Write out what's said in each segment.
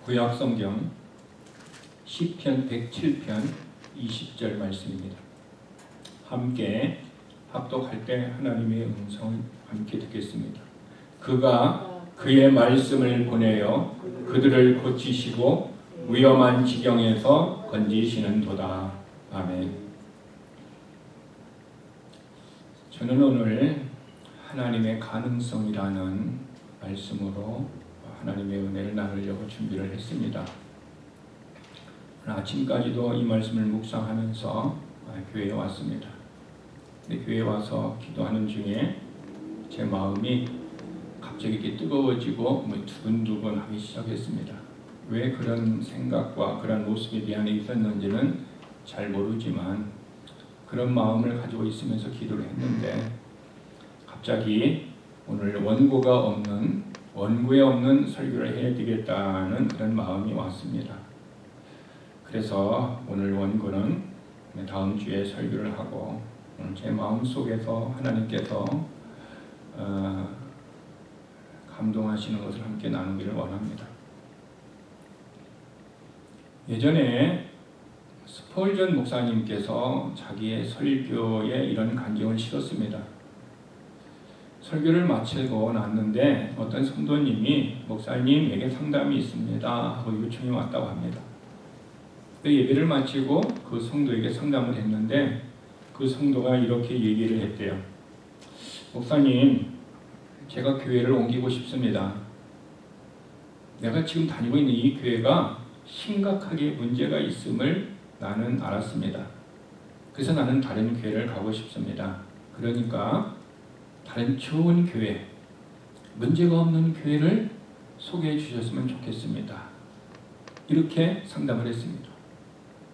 구약성경 시편 107편 20절 말씀입니다. 함께 합독할 때 하나님의 음성을 함께 듣겠습니다. 그가 그의 말씀을 보내어 그들을 고치시고 위험한 지경에서 건지시는도다. 아멘. 저는 오늘 하나님의 가능성이라는 말씀으로 하나님의 은혜를 나누려고 준비를 했습니다. 아침까지도 이 말씀을 묵상하면서 교회에 왔습니다. 근데 교회에 와서 기도하는 중에 제 마음이 갑자기 이렇게 뜨거워지고 두근두근 하기 시작했습니다. 왜 그런 생각과 그런 모습이 내 안에 있었는지는 잘 모르지만 그런 마음을 가지고 있으면서 기도를 했는데 갑자기 오늘 원고에 없는 설교를 해야 되겠다는 그런 마음이 왔습니다. 그래서 오늘 원고는 다음 주에 설교를 하고 제 마음 속에서 하나님께서 감동하시는 것을 함께 나누기를 원합니다. 예전에 스펄전 목사님께서 자기의 설교에 이런 간증을 실었습니다. 설교를 마치고 났는데 어떤 성도님이 목사님에게 상담이 있습니다 하고 요청이 왔다고 합니다. 예배를 마치고 그 성도에게 상담을 했는데 그 성도가 이렇게 얘기를 했대요. 목사님, 제가 교회를 옮기고 싶습니다. 내가 지금 다니고 있는 이 교회가 심각하게 문제가 있음을 나는 알았습니다. 그래서 나는 다른 교회를 가고 싶습니다. 그러니까 다른 좋은 교회, 문제가 없는 교회를 소개해 주셨으면 좋겠습니다. 이렇게 상담을 했습니다.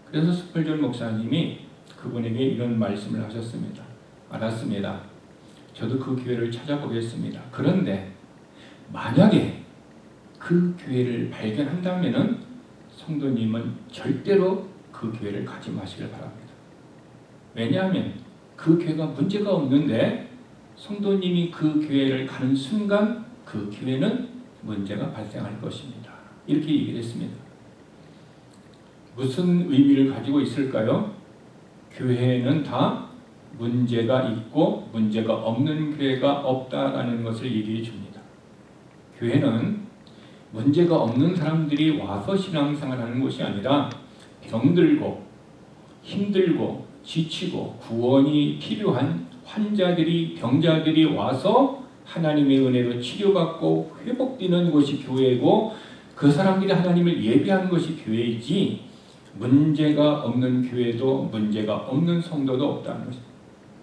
그래서 스펄전 목사님이 그분에게 이런 말씀을 하셨습니다. 알았습니다. 저도 그 교회를 찾아보겠습니다. 그런데 만약에 그 교회를 발견한다면은 성도님은 절대로 그 교회를 가지 마시길 바랍니다. 왜냐하면 그 교회가 문제가 없는데 성도님이 그 교회를 가는 순간 그 교회는 문제가 발생할 것입니다. 이렇게 얘기를 했습니다. 무슨 의미를 가지고 있을까요? 교회는 다 문제가 있고 문제가 없는 교회가 없다라는 것을 얘기해 줍니다. 교회는 문제가 없는 사람들이 와서 신앙생활을 하는 곳이 아니라 병들고 힘들고 지치고 구원이 필요한 환자들이 병자들이 와서 하나님의 은혜로 치료받고 회복되는 곳이 교회고 그 사람들이 하나님을 예배하는 것이 교회이지 문제가 없는 교회도 문제가 없는 성도도 없다는 것입니다.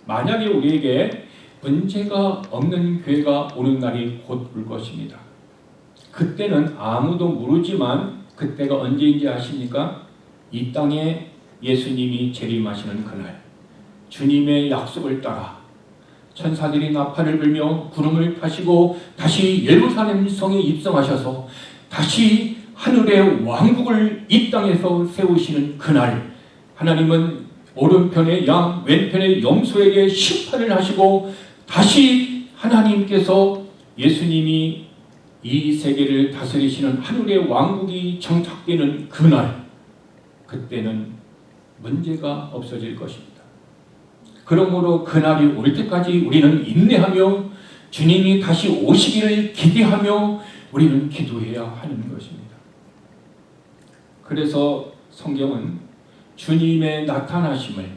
만약에 우리에게 문제가 없는 교회가 오는 날이 곧 올 것입니다. 그때는 아무도 모르지만 그때가 언제인지 아십니까? 이 땅에 예수님이 재림하시는 그날, 주님의 약속을 따라 천사들이 나팔을 불며 구름을 타시고 다시 예루살렘 성에 입성하셔서 다시 하늘의 왕국을 이 땅에서 세우시는 그날, 하나님은 오른편의 양, 왼편의 염소에게 심판을 하시고 다시 하나님께서 예수님이 이 세계를 다스리시는 하늘의 왕국이 정착되는 그날, 그때는 문제가 없어질 것입니다. 그러므로 그날이 올 때까지 우리는 인내하며 주님이 다시 오시기를 기대하며 우리는 기도해야 하는 것입니다. 그래서 성경은 주님의 나타나심을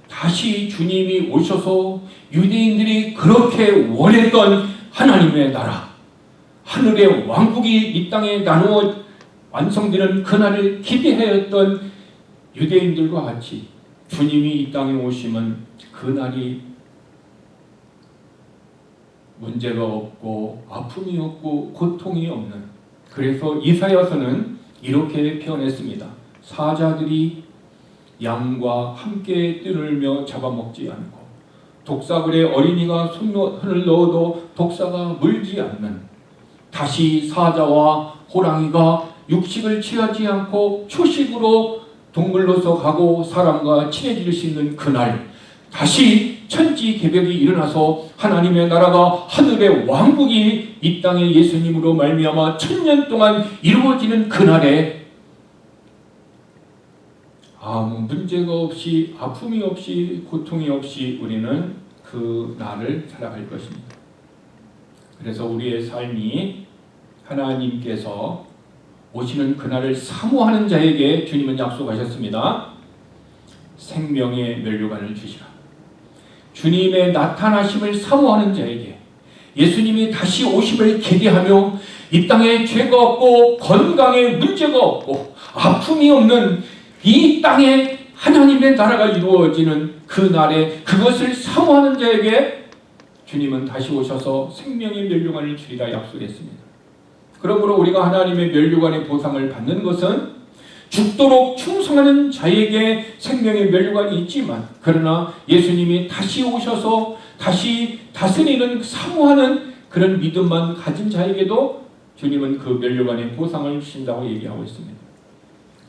다시 주님이 오셔서 유대인들이 그렇게 원했던 하나님의 나라, 하늘의 왕국이 이 땅에 나누어 완성되는 그날을 기대하였던 유대인들과 같이 주님이 이 땅에 오시면 그날이 문제가 없고 아픔이 없고 고통이 없는, 그래서 이사야서는 이렇게 표현했습니다. 사자들이 양과 함께 뜰을며 잡아먹지 않고 독사굴에 어린이가 손을 넣어도 독사가 물지 않는, 다시 사자와 호랑이가 육식을 취하지 않고 초식으로 동물로서 가고 사람과 친해질 수 있는 그날, 다시 천지 개벽이 일어나서 하나님의 나라가 하늘의 왕국이 이 땅에 예수님으로 말미암아 1000년 동안 이루어지는 그날에 아무 문제가 없이 아픔이 없이 고통이 없이 우리는 그 날을 살아갈 것입니다. 그래서 우리의 삶이 하나님께서 오시는 그날을 사모하는 자에게 주님은 약속하셨습니다. 생명의 면류관을 주시라. 주님의 나타나심을 사모하는 자에게 예수님이 다시 오심을 기대하며 이 땅에 죄가 없고 건강에 문제가 없고 아픔이 없는 이 땅에 하나님의 나라가 이루어지는 그 날에 그것을 사모하는 자에게 주님은 다시 오셔서 생명의 면류관을 주리라 약속했습니다. 그러므로 우리가 하나님의 면류관의 보상을 받는 것은 죽도록 충성하는 자에게 생명의 면류관이 있지만, 그러나 예수님이 다시 오셔서 다시 다스리는 사모하는 그런 믿음만 가진 자에게도 주님은 그 면류관의 보상을 주신다고 얘기하고 있습니다.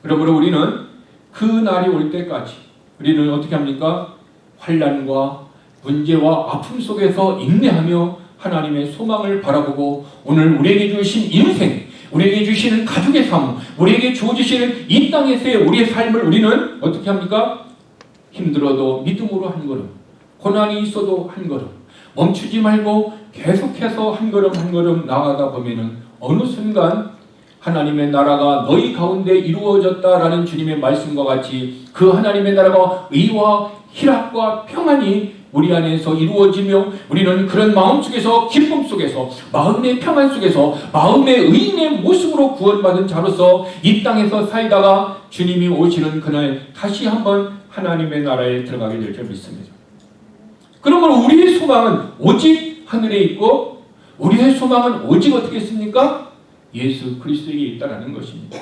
그러므로 우리는 그 날이 올 때까지 우리는 어떻게 합니까? 환난과 문제와 아픔 속에서 인내하며 하나님의 소망을 바라보고 오늘 우리에게 주신 인생, 우리에게 주시는 가족의 삶, 우리에게 주어주시는 이 땅에서의 우리의 삶을 우리는 어떻게 합니까? 힘들어도 믿음으로 한 걸음, 고난이 있어도 한 걸음, 멈추지 말고 계속해서 한 걸음 한 걸음 나아가다 보면은 어느 순간 하나님의 나라가 너희 가운데 이루어졌다라는 주님의 말씀과 같이 그 하나님의 나라가 의와 희락과 평안이 우리 안에서 이루어지며 우리는 그런 마음 속에서 기쁨 속에서 마음의 평안 속에서 마음의 의인의 모습으로 구원받은 자로서 이 땅에서 살다가 주님이 오시는 그날 다시 한번 하나님의 나라에 들어가게 될 줄 믿습니다. 그러므로 우리의 소망은 오직 하늘에 있고 우리의 소망은 오직 어떻게 있습니까? 예수 그리스도에게 있다라는 것입니다.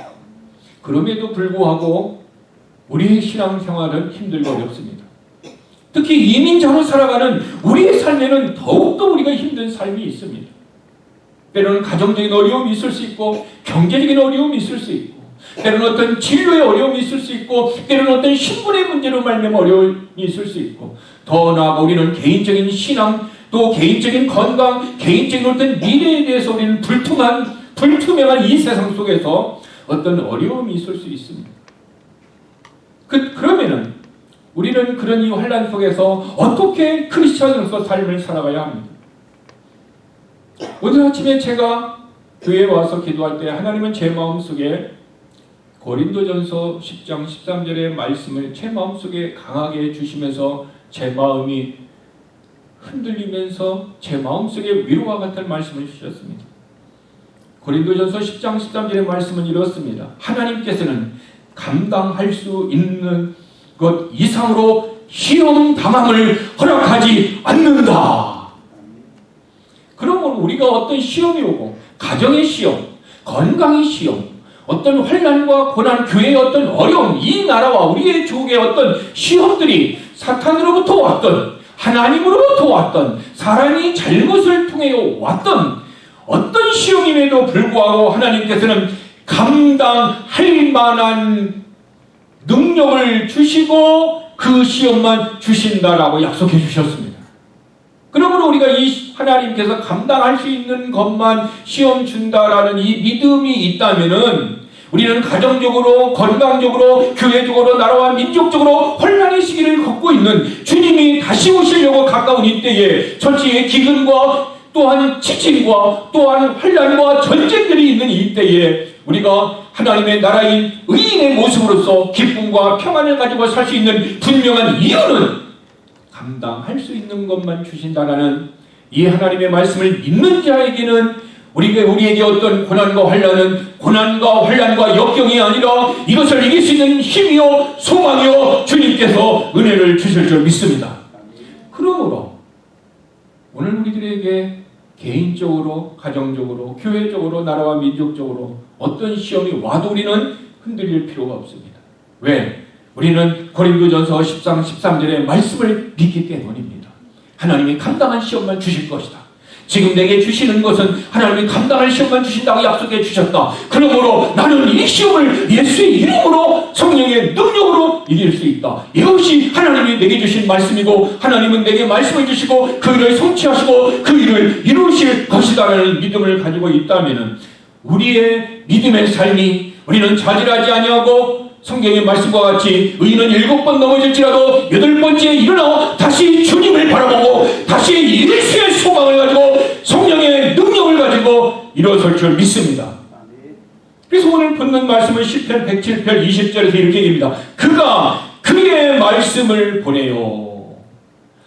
그럼에도 불구하고 우리의 신앙생활은 힘들고 어렵습니다. 특히 이민자로 살아가는 우리의 삶에는 더욱더 우리가 힘든 삶이 있습니다. 때로는 가정적인 어려움이 있을 수 있고 경제적인 어려움이 있을 수 있고 때로는 어떤 진로의 어려움이 있을 수 있고 때로는 어떤 신분의 문제로 말미암아 어려움이 있을 수 있고 더 나아가 우리는 개인적인 신앙 또 개인적인 건강 개인적인 어떤 미래에 대해서 우리는 불투명한 이 세상 속에서 어떤 어려움이 있을 수 있습니다. 그러면은 우리는 그런 이 환난 속에서 어떻게 크리스천으로서 삶을 살아가야 합니다. 오늘 아침에 제가 교회에 와서 기도할 때 하나님은 제 마음속에 고린도전서 10장 13절의 말씀을 제 마음속에 강하게 주시면서 제 마음이 흔들리면서 제 마음속에 위로와 같은 말씀을 주셨습니다. 고린도전서 10장 13절의 말씀은 이렇습니다. 하나님께서는 감당할 수 있는 것 이상으로 시험 당함을 허락하지 않는다. 그러므로 우리가 어떤 시험이 오고 가정의 시험, 건강의 시험, 어떤 환난과 고난, 교회의 어떤 어려움, 이 나라와 우리의 조국의 어떤 시험들이 사탄으로부터 왔던 하나님으로부터 왔던 사람이 잘못을 통해 왔던 어떤 시험임에도 불구하고 하나님께서는 감당할 만한 능력을 주시고 그 시험만 주신다라고 약속해 주셨습니다. 그러므로 우리가 이 하나님께서 감당할 수 있는 것만 시험 준다라는 이 믿음이 있다면은 우리는 가정적으로, 건강적으로, 교회적으로, 나라와 민족적으로 혼란의 시기를 걷고 있는 주님이 다시 오시려고 가까운 이때에 전체의 기근과 또한 지진과 또한 환란과 전쟁들이 있는 이때에 우리가 하나님의 나라인 의인의 모습으로서 기쁨과 평안을 가지고 살 수 있는 분명한 이유는 감당할 수 있는 것만 주신다라는 이 하나님의 말씀을 믿는 자에게는 우리에게 어떤 고난과 환란은 고난과 환란과 역경이 아니라 이것을 이길 수 있는 힘이요 소망이요 주님께서 은혜를 주실 줄 믿습니다. 그러므로 오늘 우리들에게 개인적으로, 가정적으로, 교회적으로, 나라와 민족적으로 어떤 시험이 와도 우리는 흔들릴 필요가 없습니다. 왜? 우리는 고린도전서 10장 13절의 말씀을 믿기 때문입니다. 하나님이 감당한 시험만 주실 것이다. 지금 내게 주시는 것은 하나님이 감당할 시험만 주신다고 약속해 주셨다. 그러므로 나는 이 시험을 예수의 이름으로 성령의 능력으로 이길 수 있다. 이것이 하나님이 내게 주신 말씀이고 하나님은 내게 말씀을 주시고 그 일을 성취하시고 그 일을 이루실 것이다라는 믿음을 가지고 있다면 우리의 믿음의 삶이 우리는 자질하지 아니하고 성경의 말씀과 같이 의인은 7번 넘어질지라도 8번째에 일어나 다시 주님을 바라보고 다시 예수의 소망을 가지고 성령의 능력을 가지고 일어설 줄 믿습니다. 그래서 오늘 붙는 말씀은 시편 107편 20절에서 이렇게 얘기합니다. 그가 그의 말씀을 보내요.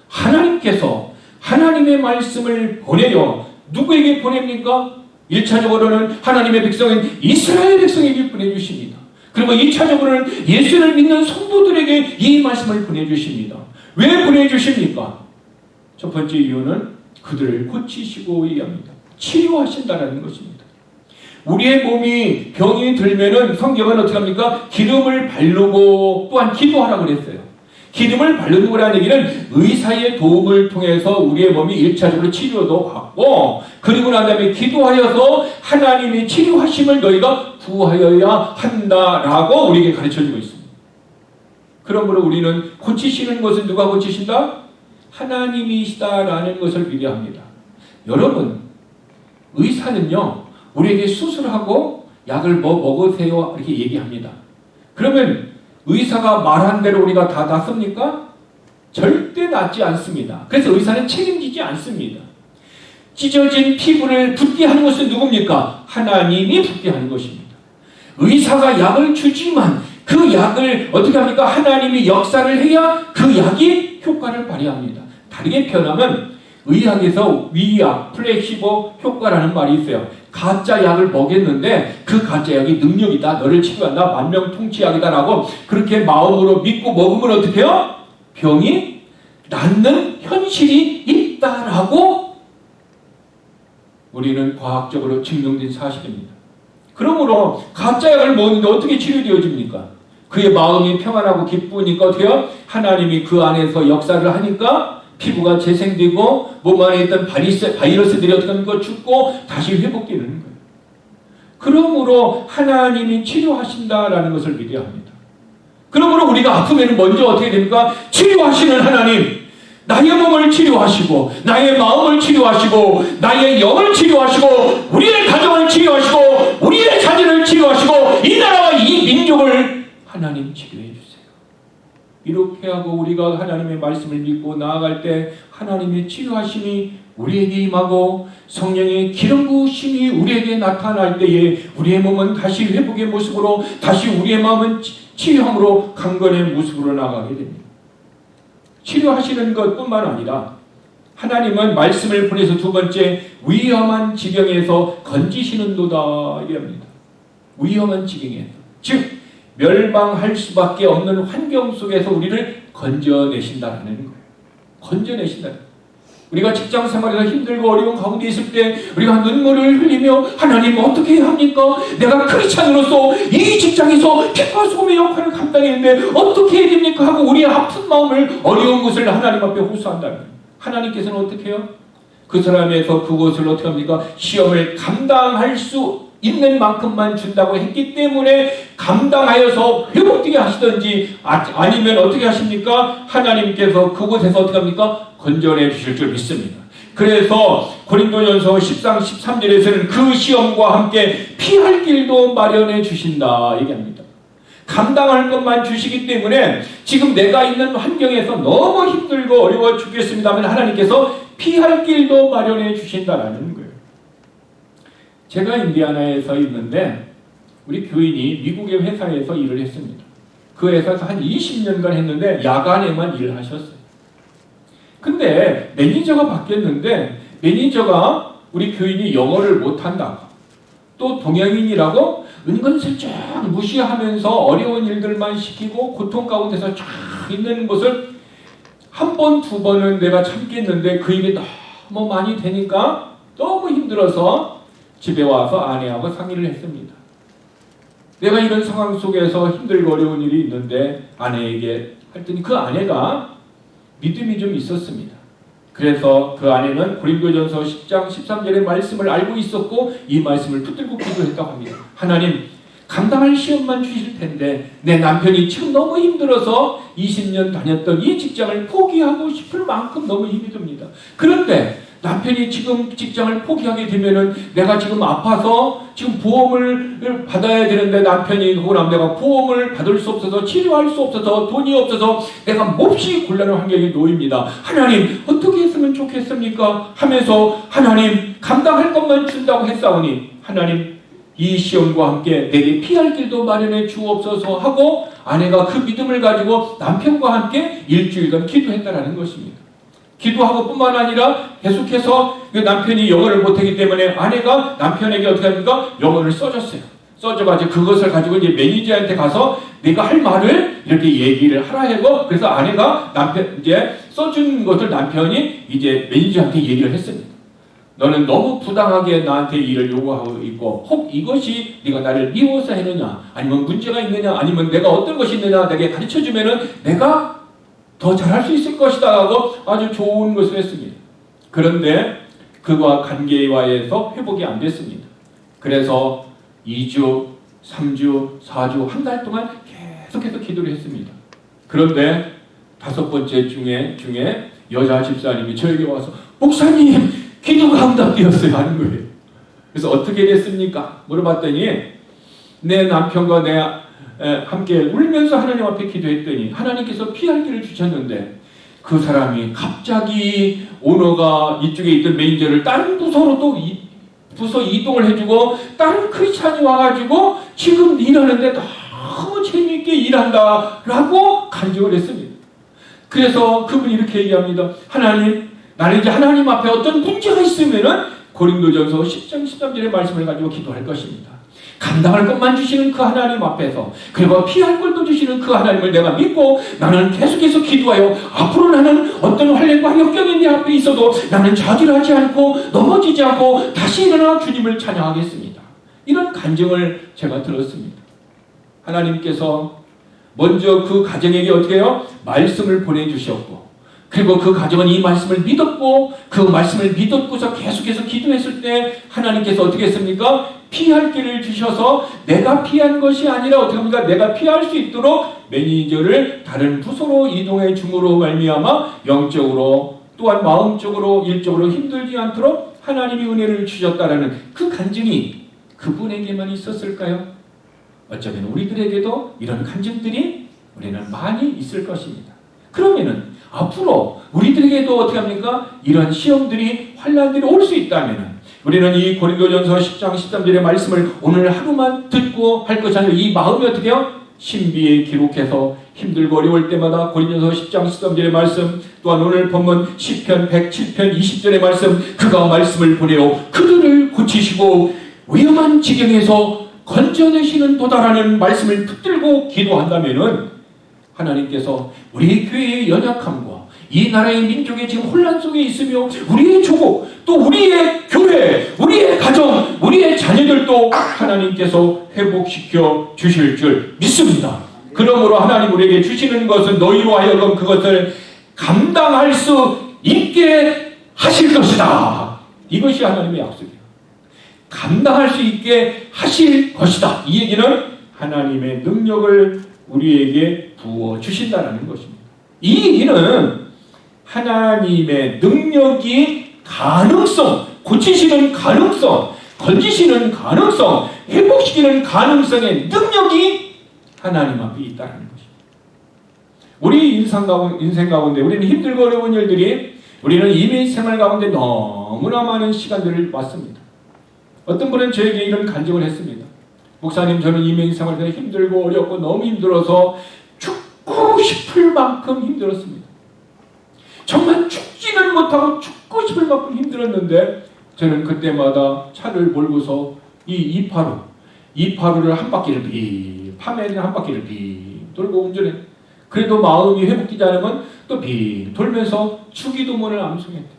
하나님께서 하나님의 말씀을 보내요. 누구에게 보냅니까? 1차적으로는 하나님의 백성인 이스라엘 백성에게 보내주십니다. 그리고 2차적으로는 예수를 믿는 성도들에게 이 말씀을 보내주십니다. 왜 보내주십니까? 첫 번째 이유는 그들을 고치시고 얘기합니다. 치유하신다는 것입니다. 우리의 몸이 병이 들면은 성경은 어떻게 합니까? 기름을 바르고 또한 기도하라고 그랬어요. 기름을 바르는 거라는 얘기는 의사의 도움을 통해서 우리의 몸이 1차적으로 치료도 받고 그리고 난 다음에 기도하여서 하나님이 치료하심을 너희가 구하여야 한다라고 우리에게 가르쳐주고 있습니다. 그러므로 우리는 고치시는 것은 누가 고치신다? 하나님이시다라는 것을 믿어야 합니다. 여러분, 의사는요 우리에게 수술하고 약을 먹으세요 이렇게 얘기합니다. 그러면 의사가 말한 대로 우리가 다 낫습니까? 절대 낫지 않습니다. 그래서 의사는 책임지지 않습니다. 찢어진 피부를 붓게 하는 것은 누굽니까? 하나님이 붓게 하는 것입니다. 의사가 약을 주지만 그 약을 어떻게 합니까? 하나님이 역사를 해야 그 약이 효과를 발휘합니다. 다르게 표현하면 의학에서 위약, 플래시보 효과라는 말이 있어요. 가짜 약을 먹였는데 그 가짜 약이 능력이다. 너를 치료한다. 만병통치약이다. 라고 그렇게 마음으로 믿고 먹으면 어떻게 해요? 병이 낫는 현실이 있다라고 우리는 과학적으로 증명된 사실입니다. 그러므로 가짜 약을 먹는데 어떻게 치료되어집니까? 그의 마음이 평안하고 기쁘니까 어떻게 해요? 하나님이 그 안에서 역사를 하니까 피부가 재생되고 몸 안에 있던 바이러스들이 어떻게 합니까? 죽고 다시 회복되는 거예요. 그러므로 하나님이 치료하신다라는 것을 믿어야 합니다. 그러므로 우리가 아프면 먼저 어떻게 됩니까? 치료하시는 하나님, 나의 몸을 치료하시고 나의 마음을 치료하시고 나의 영을 치료하시고 우리의 가정을 치료하시고 우리의 자녀를 치료하시고 이 나라와 이 민족을 하나님 치료해 주세요. 이렇게 하고 우리가 하나님의 말씀을 믿고 나아갈 때 하나님의 치료하심이 우리에게 임하고 성령의 기름 부으심이 우리에게 나타날 때에 우리의 몸은 다시 회복의 모습으로 다시 우리의 마음은 치유함으로 강건의 모습으로 나아가게 됩니다. 치료하시는 것뿐만 아니라 하나님은 말씀을 보내서 두 번째 위험한 지경에서 건지시는도다 이랍니다. 위험한 지경에서 즉 멸망할 수밖에 없는 환경 속에서 우리를 건져내신다는 거예요. 건져내신다. 우리가 직장 생활에서 힘들고 어려운 가운데 있을 때 우리가 눈물을 흘리며 하나님 어떻게 해야 합니까? 내가 크리스찬으로서 이 직장에서 빛과 소금의 역할을 감당했는데 어떻게 해야 됩니까? 하고 우리의 아픈 마음을 어려운 것을 하나님 앞에 호소한다는 거예요. 하나님께서는 어떻게 해요? 그 사람에서 그것을 어떻게 합니까? 시험을 감당할 수 있는 만큼만 준다고 했기 때문에 감당하여서 회복되게 하시든지 아니면 어떻게 하십니까? 하나님께서 그곳에서 어떻게 합니까? 건져내 주실 줄 믿습니다. 그래서 고린도전서 10장 13절에서는 그 시험과 함께 피할 길도 마련해 주신다 얘기합니다. 감당할 것만 주시기 때문에 지금 내가 있는 환경에서 너무 힘들고 어려워 죽겠습니다만 하나님께서 피할 길도 마련해 주신다라는 거예요. 제가 인디아나에서 있는데 우리 교인이 미국의 회사에서 일을 했습니다. 그 회사에서 한 20년간 했는데 야간에만 일을 하셨어요. 근데 매니저가 바뀌었는데 매니저가 우리 교인이 영어를 못한다. 또 동양인이라고 은근슬쩍 무시하면서 어려운 일들만 시키고 고통 가운데서 쫙 있는 것을 한 번, 두 번은 내가 참겠는데 그 일이 너무 많이 되니까 너무 힘들어서 집에 와서 아내하고 상의를 했습니다. 내가 이런 상황 속에서 힘들고 어려운 일이 있는데 아내에게 했더니 그 아내가 믿음이 좀 있었습니다. 그래서 그 아내는 고린도전서 10장 13절의 말씀을 알고 있었고 이 말씀을 붙들고 기도했다고 합니다. 하나님, 감당할 시험만 주실 텐데 내 남편이 지금 너무 힘들어서 20년 다녔던 이 직장을 포기하고 싶을 만큼 너무 힘이 듭니다. 그런데 남편이 지금 직장을 포기하게 되면은 내가 지금 아파서 지금 보험을 받아야 되는데 남편이 그거나 내가 보험을 받을 수 없어서 치료할 수 없어서 돈이 없어서 내가 몹시 곤란한 환경에 놓입니다. 하나님, 어떻게 했으면 좋겠습니까? 하면서 하나님, 감당할 것만 준다고 했사오니 하나님, 이 시험과 함께 내게 피할 길도 마련해 주옵소서 하고 아내가 그 믿음을 가지고 남편과 함께 일주일간 기도했다라는 것입니다. 기도하고 뿐만 아니라 계속해서 남편이 영어를 못하기 때문에 아내가 남편에게 어떻게 합니까? 영어를 써줬어요. 써줘가지고 그것을 가지고 이제 매니저한테 가서 내가 할 말을 이렇게 얘기를 하라 하고 그래서 아내가 남편 이제 써준 것을 남편이 이제 매니저한테 얘기를 했습니다. 너는 너무 부당하게 나한테 일을 요구하고 있고 혹 이것이 네가 나를 미워서 했느냐 아니면 문제가 있느냐 아니면 내가 어떤 것이 있느냐 내게 가르쳐주면은 내가 더 잘할 수 있을 것이다 하고 아주 좋은 것을 했습니다. 그런데 그와 관계와에서 회복이 안 됐습니다. 그래서 2주, 3주, 4주, 한 달 동안 계속해서 기도를 했습니다. 그런데 5번째 중에 여자 집사님이 저에게 와서 목사님 기도가 응답되었어요 하는 거예요. 그래서 어떻게 됐습니까? 물어봤더니 내 남편과 내 함께 울면서 하나님 앞에 기도했더니 하나님께서 피할 길을 주셨는데 그 사람이 갑자기 오너가 이쪽에 있던 매니저를 다른 부서로 또 부서 이동을 해주고 다른 크리스찬이 와가지고 지금 일하는데 너무 재미있게 일한다라고 간증을 했습니다. 그래서 그분이 이렇게 얘기합니다. 하나님, 나는 이제 하나님 앞에 어떤 문제가 있으면은 고린도전서 10장 13절의 말씀을 가지고 기도할 것입니다. 감당할 것만 주시는 그 하나님 앞에서 그리고 피할 것도 주시는 그 하나님을 내가 믿고 나는 계속해서 기도하여 앞으로 나는 어떤 환난과 역경이 내 앞에 있어도 나는 좌절하지 않고 넘어지지 않고 다시 일어나 주님을 찬양하겠습니다. 이런 간증을 제가 들었습니다. 하나님께서 먼저 그 가정에게 어떻게 해요? 말씀을 보내주셨고 그리고 그 가정은 이 말씀을 믿었고 그 말씀을 믿었고서 계속해서 기도했을 때 하나님께서 어떻게 했습니까? 피할 길을 주셔서 내가 피한 것이 아니라 어떻게 합니까? 내가 피할 수 있도록 매니저를 다른 부서로 이동해 줌으로 말미암아 영적으로 또한 마음적으로 일적으로 힘들지 않도록 하나님이 은혜를 주셨다라는 그 간증이 그분에게만 있었을까요? 어쩌면 우리들에게도 이런 간증들이 우리는 많이 있을 것입니다. 그러면은 앞으로 우리들에게도 어떻게 합니까? 이런 시험들이 환난들이 올 수 있다면 우리는 이 고린도전서 10장 13절의 말씀을 오늘 하루만 듣고 할 것이 아니라 이 마음이 어떻게 해요? 신비에 기록해서 힘들고 어려울 때마다 고린도전서 10장 13절의 말씀 또한 오늘 본문 시편 107편 20절의 말씀 그가 말씀을 보내어 그들을 고치시고 위험한 지경에서 건져내시는 도다라는 말씀을 붙들고 기도한다면은 하나님께서 우리 교회의 연약함과 이 나라의 민족의 지금 혼란 속에 있으며 우리의 조국 또 우리의 교회 우리의 가정 우리의 자녀들도 하나님께서 회복시켜 주실 줄 믿습니다. 그러므로 하나님 우리에게 주시는 것은 너희로 하여금 그것을 감당할 수 있게 하실 것이다. 이것이 하나님의 약속이에요. 감당할 수 있게 하실 것이다. 이 얘기는 하나님의 능력을 우리에게 부어주신다는 것입니다. 이 얘기는 하나님의 능력이 가능성, 고치시는 가능성, 건지시는 가능성, 회복시키는 가능성의 능력이 하나님 앞에 있다는 것입니다. 우리 인생 가운데 우리는 힘들고 어려운 일들이 우리는 이민 생활 가운데 너무나 많은 시간들을 왔습니다. 어떤 분은 저에게 이런 간증을 했습니다. 목사님, 저는 이민 생활 때 힘들고 어렵고 너무 힘들어서 죽고 싶을 만큼 힘들었습니다. 정말 죽지는 못하고 죽고 싶을 만큼 힘들었는데 저는 그때마다 차를 몰고서 이 285를 한 바퀴를 밤에는 한 바퀴를 돌고 운전해. 그래도 마음이 회복되지 않으면 또 돌면서 주기도문을 암송했대.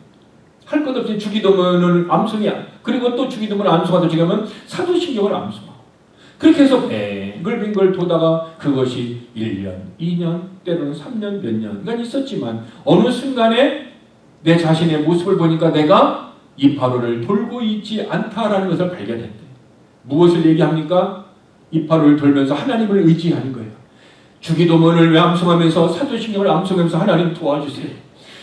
할 것 없이 주기도문을 암송이야. 그리고 또 주기도문을 암송하다 지금은 사도신경을 암송하고. 그렇게 해서 빙글빙글 도다가 그것이 1년, 2년, 때로는 3년, 몇 년간 있었지만 어느 순간에 내 자신의 모습을 보니까 내가 이 바로를 돌고 있지 않다라는 것을 발견했대. 무엇을 얘기합니까? 이 바로를 돌면서 하나님을 의지하는 거예요. 주기도문을 암송하면서 사도신경을 암송하면서 하나님 도와주세요.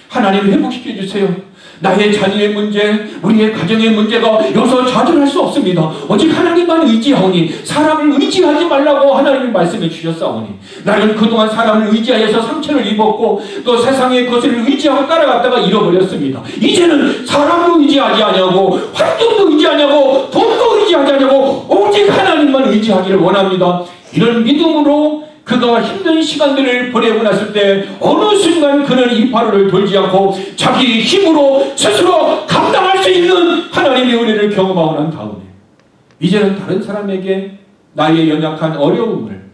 하나님 회복시켜주세요. 나의 자녀의 문제, 우리의 가정의 문제가 여기서 좌절할 수 없습니다. 오직 하나님만 의지하오니 사람을 의지하지 말라고 하나님이 말씀해 주셨사오니 나는 그동안 사람을 의지하여서 상처를 입었고 또 세상의 것을 의지하고 따라갔다가 잃어버렸습니다. 이제는 사람도 의지하지 않냐고 활동도 의지하냐고 돈도 의지하지 않냐고 오직 하나님만 의지하기를 원합니다. 이런 믿음으로 그가 힘든 시간들을 보내고 났을 때 어느 순간 그는 이 바로를 돌지 않고 자기 힘으로 스스로 감당할 수 있는 하나님의 은혜를 경험하고 난 다음에 이제는 다른 사람에게 나의 연약한 어려움을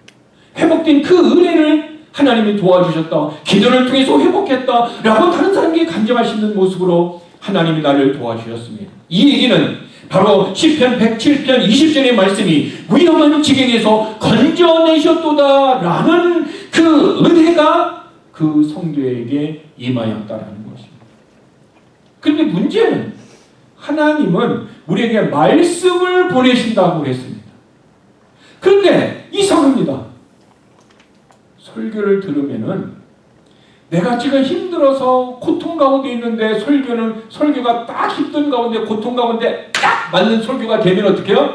회복된 그 은혜를 하나님이 도와주셨다. 기도를 통해서 회복했다. 라고 다른 사람에게 간증할 수 있는 모습으로 하나님이 나를 도와주셨습니다. 이 얘기는 바로 시편 107편 20절의 말씀이 위험한 지경에서 건져내셨도다 라는 그 은혜가 그 성도에게 임하였다라는 것입니다. 그런데 문제는 하나님은 우리에게 말씀을 보내신다고 했습니다. 그런데 이상합니다. 설교를 들으면은 내가 지금 힘들어서 고통 가운데 있는데 설교가 딱 힘든 가운데 고통 가운데 딱 맞는 설교가 되면 어떻게 해요?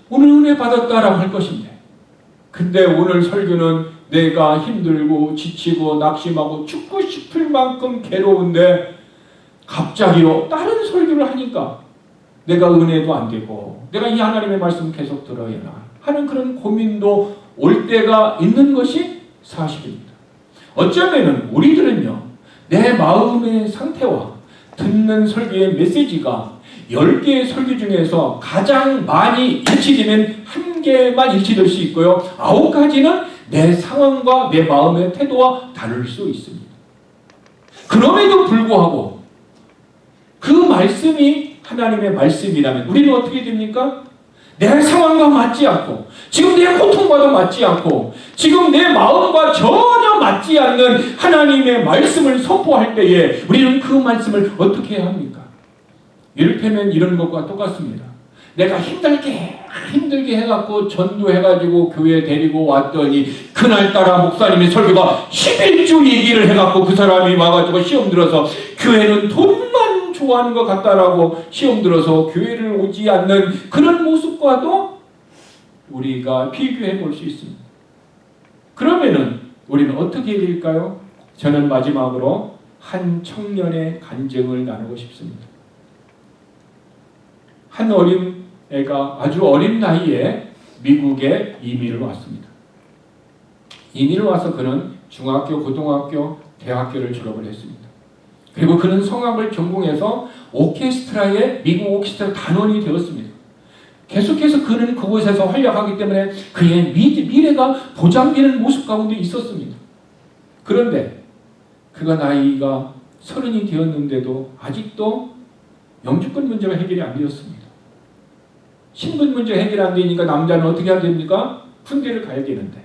오늘 은혜 받았다라고 할 것인데 근데 오늘 설교는 내가 힘들고 지치고 낙심하고 죽고 싶을 만큼 괴로운데 갑자기 다른 설교를 하니까 내가 은혜도 안 되고 내가 이 하나님의 말씀 계속 들어야 하나 하는 그런 고민도 올 때가 있는 것이 사실입니다. 어쩌면은 우리들은요 내 마음의 상태와 듣는 설교의 메시지가 10개의 설교 중에서 가장 많이 일치되면 1개만 일치될 수 있고요 9가지는 내 상황과 내 마음의 태도와 다를 수 있습니다. 그럼에도 불구하고 그 말씀이 하나님의 말씀이라면 우리는 어떻게 됩니까? 내 상황과 맞지 않고 지금 내 고통과도 맞지 않고 지금 내 마음과 전혀 맞지 않는 하나님의 말씀을 선포할 때에 우리는 그 말씀을 어떻게 해야 합니까? 이를테면 이런 것과 똑같습니다. 내가 힘들게 해갖고 전도해가지고 교회 데리고 왔더니 그날따라 목사님의 설교가 11주 얘기를 해갖고 그 사람이 와가지고 시험 들어서 교회는 돈만 좋아하는 것 같다라고 시험 들어서 교회를 오지 않는 그런 모습과도 우리가 비교해 볼 수 있습니다. 그러면은 우리는 어떻게 해야 될까요? 저는 마지막으로 한 청년의 간증을 나누고 싶습니다. 한 어린 애가 아주 어린 나이에 미국에 이민을 왔습니다. 이민을 와서 그는 중학교, 고등학교, 대학교를 졸업을 했습니다. 그리고 그는 성악을 전공해서 오케스트라의 미국 오케스트라 단원이 되었습니다. 계속해서 그는 그곳에서 활약하기 때문에 그의 미래가 보장되는 모습 가운데 있었습니다. 그런데 그가 나이가 30이 되었는데도 아직도 영주권 문제가 해결이 안 되었습니다. 신분 문제 해결 안 되니까 남자는 어떻게 해야 됩니까? 군대를 가야 되는데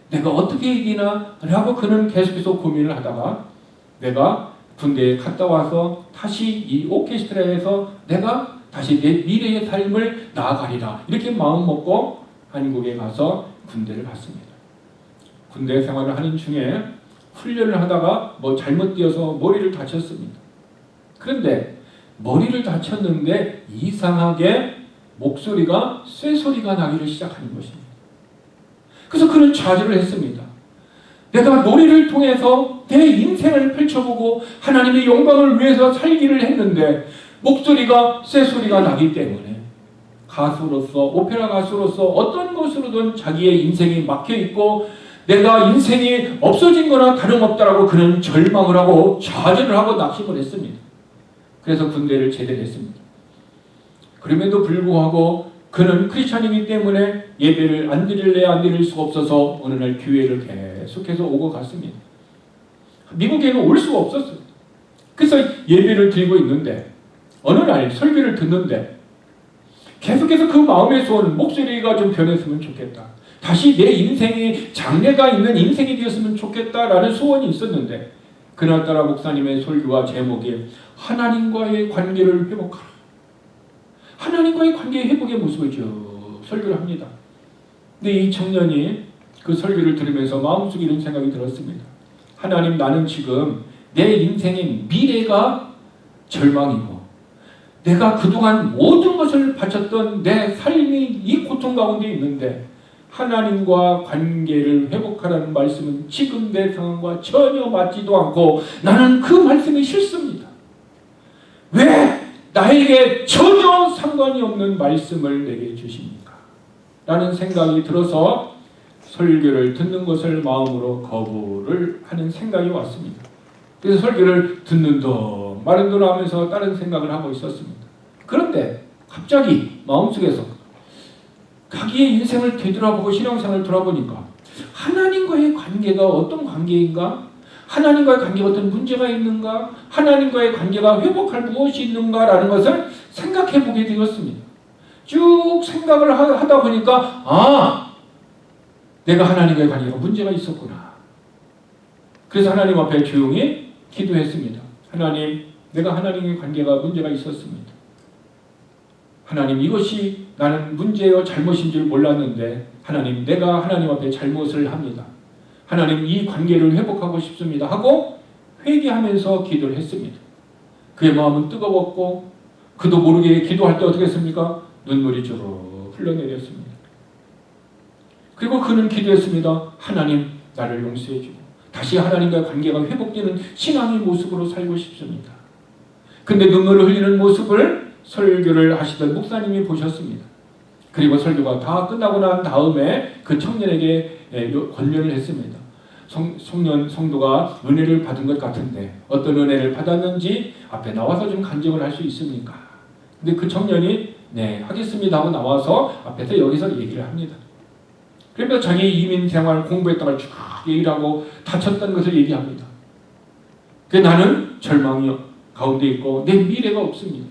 내가 어떻게 이기나 라고 그는 계속해서 고민을 하다가 내가 군대에 갔다 와서 다시 이 오케스트라에서 내가 다시 내 미래의 삶을 나아가리라 이렇게 마음 먹고 한국에 가서 군대를 갔습니다. 군대 생활을 하는 중에 훈련을 하다가 잘못 뛰어서 머리를 다쳤습니다. 그런데 머리를 다쳤는데 이상하게 목소리가 쇠소리가 나기를 시작하는 것입니다. 그래서 그는 좌절을 했습니다. 내가 노래를 통해서 내 인생을 펼쳐보고 하나님의 영광을 위해서 살기를 했는데 목소리가 쇠소리가 나기 때문에 가수로서 오페라 가수로서 어떤 것으로든 자기의 인생이 막혀있고 내가 인생이 없어진 거나 다름없다라고 그는 절망을 하고 좌절을 하고 낙심을 했습니다. 그래서 군대를 제대했습니다. 그럼에도 불구하고 그는 크리스찬이기 때문에 예배를 안 드릴 수가 없어서 어느 날 교회를 계속해서 오고 갔습니다. 미국에는 올 수가 없었어요. 그래서 예배를 드리고 있는데 어느 날 설교를 듣는데 계속해서 그 마음의 소원 목소리가 좀 변했으면 좋겠다. 다시 내 인생이 장래가 있는 인생이 되었으면 좋겠다라는 소원이 있었는데 그날따라 목사님의 설교와 제목이 하나님과의 관계를 회복하라. 하나님과의 관계 회복의 모습을 쭉 설교를 합니다. 근데 이 청년이 그 설교를 들으면서 마음속에 이런 생각이 들었습니다. 하나님, 나는 지금 내 인생의 미래가 절망이고 내가 그동안 모든 것을 바쳤던 내 삶이 이 고통 가운데 있는데 하나님과 관계를 회복하라는 말씀은 지금 내 상황과 전혀 맞지도 않고 나는 그 말씀이 싫습니다. 왜 나에게 전혀 상관이 없는 말씀을 내게 주십니까? 라는 생각이 들어서 설교를 듣는 것을 마음으로 거부를 하는 생각이 왔습니다. 그래서 설교를 듣는 도 마른 도로 하면서 다른 생각을 하고 있었습니다. 그런데 갑자기 마음속에서 자기의 인생을 되돌아보고 신앙생활을 돌아보니까 하나님과의 관계가 어떤 관계인가? 하나님과의 관계가 어떤 문제가 있는가? 하나님과의 관계가 회복할 무엇이 있는가라는 것을 생각해 보게 되었습니다. 쭉 생각을 하다 보니까 내가 하나님과의 관계가 문제가 있었구나. 그래서 하나님 앞에 조용히 기도했습니다. 하나님, 내가 하나님과의 관계가 문제가 있었습니다. 하나님, 이것이 나는 문제요 잘못인 줄 몰랐는데 하나님, 내가 하나님 앞에 잘못을 합니다. 하나님, 이 관계를 회복하고 싶습니다 하고 회개하면서 기도를 했습니다. 그의 마음은 뜨거웠고 그도 모르게 기도할 때 어떻게 했습니까? 눈물이 주르륵 흘러내렸습니다. 그리고 그는 기도했습니다. 하나님, 나를 용서해 주고 다시 하나님과의 관계가 회복되는 신앙의 모습으로 살고 싶습니다. 근데 눈물을 흘리는 모습을 설교를 하시던 목사님이 보셨습니다. 그리고 설교가 다 끝나고 난 다음에 그 청년에게 권면을 했습니다. 성도가 은혜를 받은 것 같은데 어떤 은혜를 받았는지 앞에 나와서 좀 간증을 할 수 있습니까? 근데 그 청년이 네, 하겠습니다 하고 나와서 앞에서 여기서 얘기를 합니다. 그러면서 자기 이민 생활 공부했던 걸 쭉 얘기를 하고 다쳤던 것을 얘기합니다. 나는 절망이 가운데 있고 내 미래가 없습니다.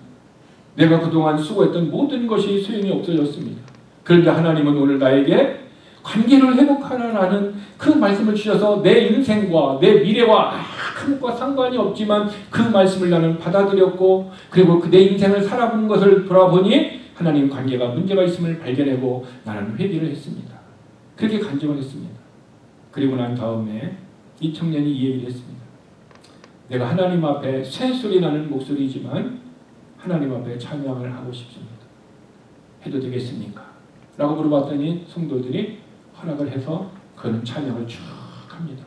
내가 그동안 수고했던 모든 것이 소용이 없어졌습니다. 그런데 하나님은 오늘 나에게 관계를 회복하라는 그 말씀을 주셔서 내 인생과 내 미래와 아무것과 상관이 없지만 그 말씀을 나는 받아들였고 그리고 내 인생을 살아본 것을 돌아보니 하나님 관계가 문제가 있음을 발견하고 나는 회개를 했습니다. 그렇게 간증을 했습니다. 그리고 난 다음에 이 청년이 이 얘기를 했습니다. 내가 하나님 앞에 새소리 나는 목소리지만 하나님 앞에 찬양을 하고 싶습니다. 해도 되겠습니까? 라고 물어봤더니 성도들이 허락을 해서 그는 찬양을 쭉 합니다.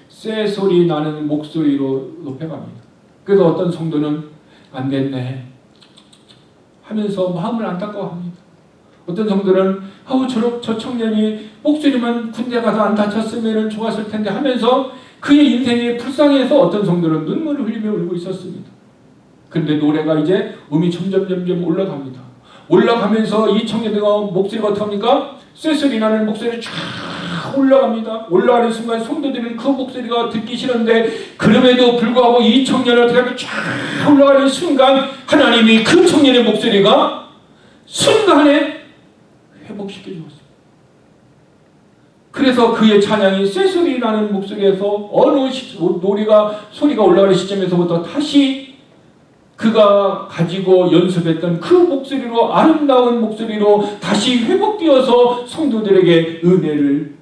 쇠소리 나는 목소리로 높여갑니다. 그래서 어떤 성도는 안 됐네 하면서 마음을 안타까워합니다. 어떤 성도는 저 청년이 목소리만 군대 가서 안 다쳤으면 좋았을 텐데 하면서 그의 인생이 불쌍해서 어떤 성도는 눈물을 흘리며 울고 있었습니다. 그런데 노래가 이제 음이 점점 올라갑니다. 올라가면서 이 청년들과 목소리가 어떻게 합니까? 쇠소리 나는 목소리가 쫙 올라갑니다. 올라가는 순간 성도들은 그 목소리가 듣기 싫은데 그럼에도 불구하고 이 청년을 어떻게 하면 쫙 올라가는 순간 하나님이 그 청년의 목소리가 순간에 회복시켜 주었습니다. 그래서 그의 찬양이 쇠소리 나는 목소리에서 어느 소리가 올라가는 시점에서부터 다시 그가 가지고 연습했던 그 목소리로 아름다운 목소리로 다시 회복되어서 성도들에게 은혜를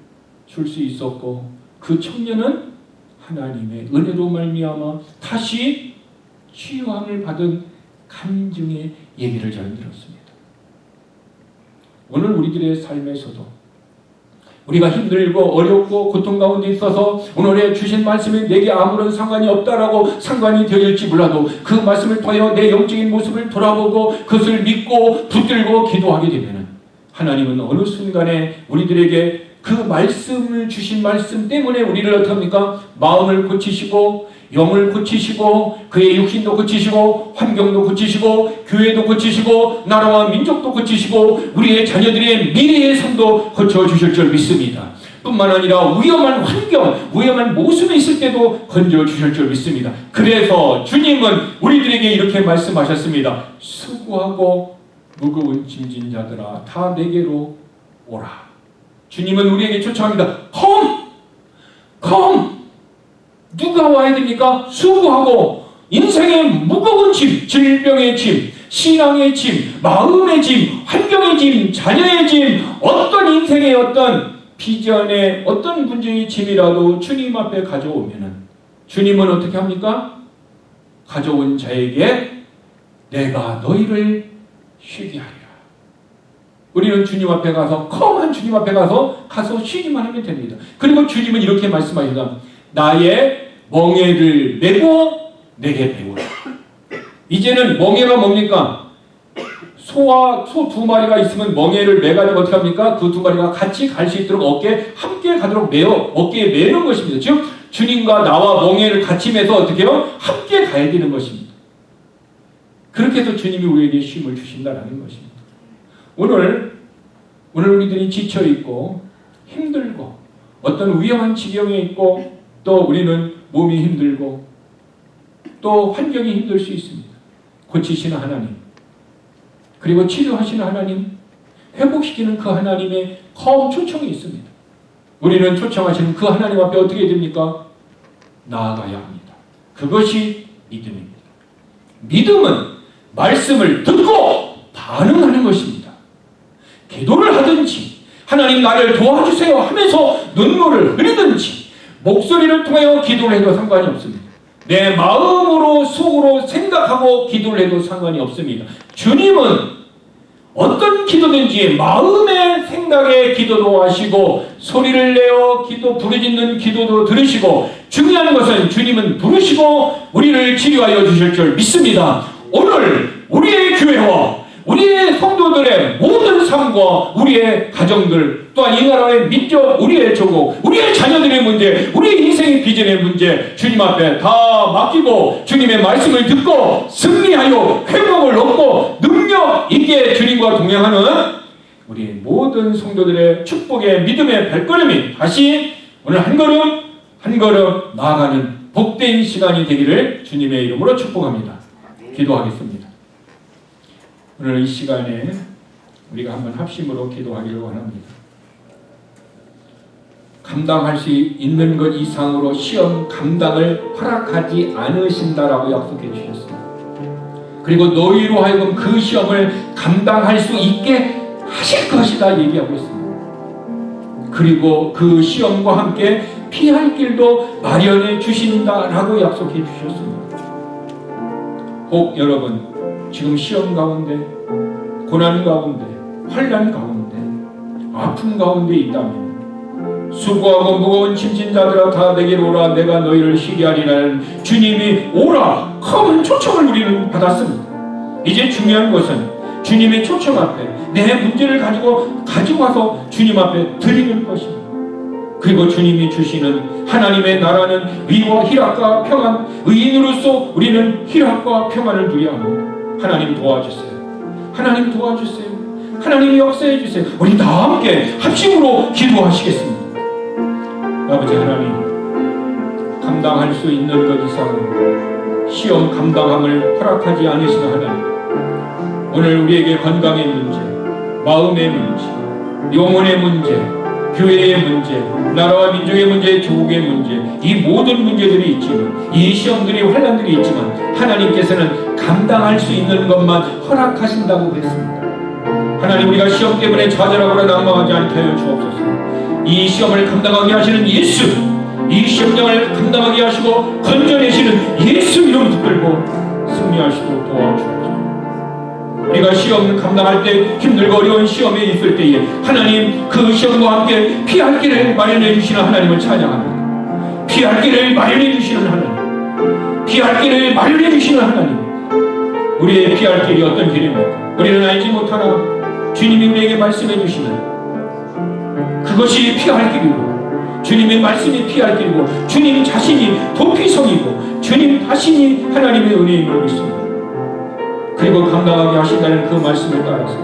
줄 수 있었고 그 청년은 하나님의 은혜로 말미암아 다시 치유함을 받은 간증의 얘기를 저는 들었습니다. 오늘 우리들의 삶에서도 우리가 힘들고 어렵고 고통 가운데 있어서 오늘의 주신 말씀이 내게 아무런 상관이 없다라고 상관이 되어질지 몰라도 그 말씀을 통하여 내 영적인 모습을 돌아보고 그것을 믿고 붙들고 기도하게 되면 하나님은 어느 순간에 우리들에게 그 말씀을 주신 말씀 때문에 우리를 어떻게 합니까? 마음을 고치시고 영을 고치시고 그의 육신도 고치시고 환경도 고치시고 교회도 고치시고 나라와 민족도 고치시고 우리의 자녀들의 미래의 삶도 고쳐주실 줄 믿습니다. 뿐만 아니라 위험한 환경, 위험한 모습에 있을 때도 건져주실 줄 믿습니다. 그래서 주님은 우리들에게 이렇게 말씀하셨습니다. 수고하고 무거운 짐진 자들아 다 내게로 오라. 주님은 우리에게 초청합니다. Come! 누가 와야 됩니까? 수고하고 인생의 무거운 짐, 질병의 짐, 신앙의 짐, 마음의 짐, 환경의 짐, 자녀의 짐, 어떤 인생의 어떤 비전의 어떤 문제의 짐이라도 주님 앞에 가져오면은 주님은 어떻게 합니까? 가져온 자에게 내가 너희를 쉬게 하리라. 우리는 주님 앞에 가서 컴한 주님 앞에 가서 쉬기만 하면 됩니다. 그리고 주님은 이렇게 말씀하십니다. 나의 멍에를 메고 내게 배우라. 이제는 멍에가 뭡니까? 소와 소 두 마리가 있으면 멍에를 매가지고 어떻게 합니까? 그 두 마리가 같이 갈 수 있도록 함께 가도록 어깨에 매는 것입니다. 즉 주님과 나와 멍에를 같이 매서 어떻게 해요? 함께 가야 되는 것입니다. 그렇게 해서 주님이 우리에게 쉼을 주신다는 것입니다. 오늘 우리들이 지쳐있고 힘들고 어떤 위험한 지경에 있고 또 우리는 몸이 힘들고 또 환경이 힘들 수 있습니다. 고치시는 하나님, 그리고 치료하시는 하나님, 회복시키는 그 하나님의 검 초청이 있습니다. 우리는 초청하시는 그 하나님 앞에 어떻게 됩니까? 나아가야 합니다. 그것이 믿음입니다. 믿음은 말씀을 듣고 반응하는 것입니다. 기도를 하든지 하나님 나를 도와주세요 하면서 눈물을 흘리든지 목소리를 통하여 기도를 해도 상관이 없습니다. 내 마음으로 속으로 생각하고 기도를 해도 상관이 없습니다. 주님은 어떤 기도든지 마음의 생각에 기도도 하시고 소리를 내어 부르짖는 기도도 들으시고 중요한 것은 주님은 부르시고 우리를 치료하여 주실 줄 믿습니다. 오늘 우리의 교회와 우리의 성도들의 모든 삶과 우리의 가정들 또한 이 나라의 민족, 우리의 조국, 우리의 자녀들의 문제, 우리의 인생의 비전의 문제 주님 앞에 다 맡기고 주님의 말씀을 듣고 승리하여 회복을 얻고 능력 있게 주님과 동행하는 우리의 모든 성도들의 축복의 믿음의 발걸음이 다시 오늘 한 걸음 한 걸음 나아가는 복된 시간이 되기를 주님의 이름으로 축복합니다. 기도하겠습니다. 오늘 이 시간에 우리가 한번 합심으로 기도하기를 원합니다. 감당할 수 있는 것 이상으로 시험 감당을 허락하지 않으신다라고 약속해 주셨습니다. 그리고 너희로 하여금 그 시험을 감당할 수 있게 하실 것이다 얘기하고 있습니다. 그리고 그 시험과 함께 피할 길도 마련해 주신다라고 약속해 주셨습니다. 혹 여러분 지금 시험 가운데, 고난 가운데, 환난 가운데, 아픔 가운데 있다면 수고하고 무거운 짐진 자들아 다 내게로 오라 내가 너희를 쉬게 하리라는 주님이 오라 큰 초청을 우리는 받았습니다. 이제 중요한 것은 주님의 초청 앞에 내 문제를 가지고 와서 주님 앞에 드리는 것입니다. 그리고 주님이 주시는 하나님의 나라는 의와 희락과 평안, 의인으로서 우리는 희락과 평안을 누려야 합니다. 하나님 도와주세요. 하나님 도와주세요. 하나님 역사해 주세요. 우리 다 함께 합심으로 기도하시겠습니다. 아버지 하나님, 감당할 수 있는 것 이상으로 시험 감당함을 허락하지 않으시는 하나님, 오늘 우리에게 건강의 문제, 마음의 문제, 영혼의 문제, 교회의 문제, 나라와 민족의 문제, 조국의 문제, 이 모든 문제들이 있지만, 이 시험들이 환난들이 있지만 하나님께서는 감당할 수 있는 것만 허락하신다고 했습니다. 하나님, 우리가 시험 때문에 좌절하거나 낙망하지 않게 하여 주옵소서. 이 시험을 감당하게 하시는 예수, 이 시험장을 감당하게 하시고 건져내시는 예수 이름 붙들고 승리하시도록 도와주옵소서. 우리가 시험 감당할 때 힘들고 어려운 시험에 있을 때에 하나님 그 시험과 함께 피할 길을 마련해 주시는 하나님을 찬양합니다. 피할 길을 마련해 주시는 하나님, 피할 길을 마련해 주시는 하나님, 우리의 피할 길이 어떤 길입니까? 우리는 알지 못하나 주님이 우리에게 말씀해 주시는 그것이 피할 길이고 주님의 말씀이 피할 길이고 주님 자신이 도피성이고 주님 자신이 하나님의 은혜임을 믿습니다. 그리고 감당하게 하신다는 그 말씀을 따라서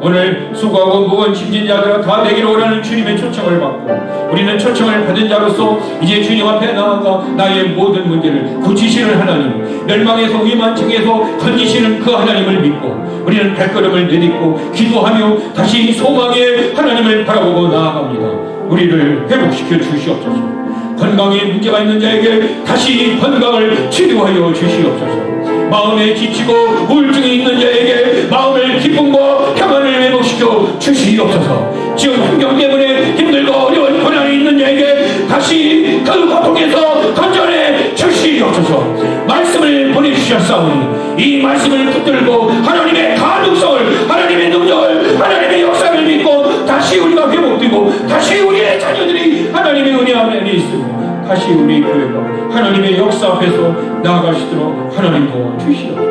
오늘 수고하고 무거운 짐진 자들아 다 내게로 오라는 주님의 초청을 받고 우리는 초청을 받은 자로서 이제 주님 앞에 나아가 나의 모든 문제를 고치시는 하나님, 멸망에서 위만층에서 건지시는 그 하나님을 믿고 우리는 발걸음을 내딛고 기도하며 다시 소망의 하나님을 바라보고 나아갑니다. 우리를 회복시켜 주시옵소서. 건강에 문제가 있는 자에게 다시 건강을 치료하여 주시옵소서. 마음에 지치고 우울증이 있는 자에게 마음을 기쁨과 평안을 회복시켜 주시옵소서. 지금 환경 때문에 힘들고 어려운 고난이 있는 자에게 다시 그 고통에서 건져내 주시옵소서. 말씀을 보내주셨사오니 이 말씀을 붙들고 하나님의 가능성을, 하나님의 능력을, 하나님의 역사를 믿고 다시 우리가 회복되고 다시 우리의 자녀들이 하나님의 은혜 안에 있으며 다시 우리 교회가 하나님의 역사 앞에서 나아가시도록 하나님 도와주시옵소서.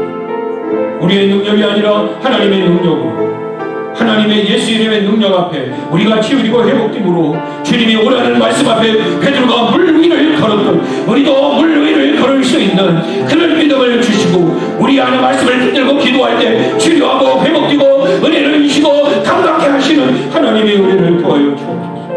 우리의 능력이 아니라 하나님의 능력으로, 하나님의 예수 이름의 능력 앞에 우리가 치유되고 회복됨으로 주님이 오라는 말씀 앞에 베드로가 물 위를 걸었던 우리도 물 위를 걸을 수 있는 그런 믿음을 주시고 우리 안에 말씀을 붙들고 기도할 때 치료하고 회복되고 은혜를 주시고 감당케 하시는 하나님의 은혜를 도와여 주옵소서.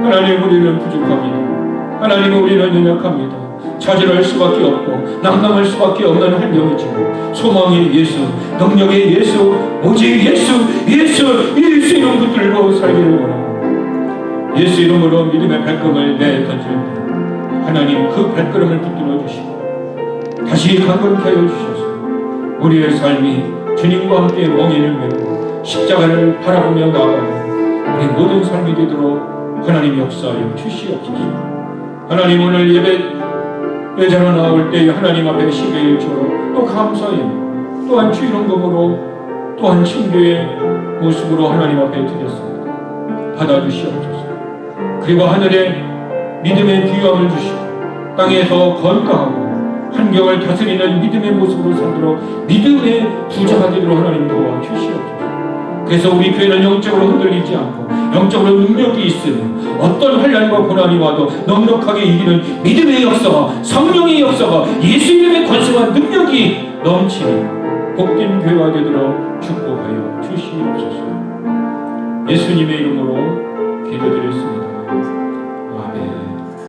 하나님, 우리는 부족합니다. 하나님, 우리는 연약합니다. 좌절할 수밖에 없고 낙담할 수밖에 없는 환경이지만 소망의 예수, 능력의 예수, 오직 예수 이름 붙들고 살기를 원합니다. 예수 이름으로 믿음의 발걸음을 내던질 때 하나님 그 발걸음을 붙들어 주시고 다시 강건케 하여 주셔서 우리의 삶이 주님과 함께 멍에를 메고 십자가를 바라보며 나아가는 우리 모든 삶이 되도록 하나님 역사하여 주시옵소서. 하나님, 오늘 예배자로 나올 때 하나님 앞에 10의 1초로 또 감사의 또한 주일원금으로 또한 친교의 모습으로 하나님 앞에 드렸습니다. 받아주시옵소서. 그리고 하늘에 믿음의 귀함을 주시고 땅에서 건강하고 환경을 다스리는 믿음의 모습으로 살도록 믿음의 부자가 되도록 하나님 도와주시옵소서. 그래서 우리 교회는 영적으로 흔들리지 않고 영적으로 능력이 있으며 어떤 환난과 고난이 와도 넉넉하게 이기는 믿음의 역사와 성령의 역사가 예수 이름의 권세와 능력이 넘치는 복된 교회가 되도록 축복하여 주시옵소서. 예수님의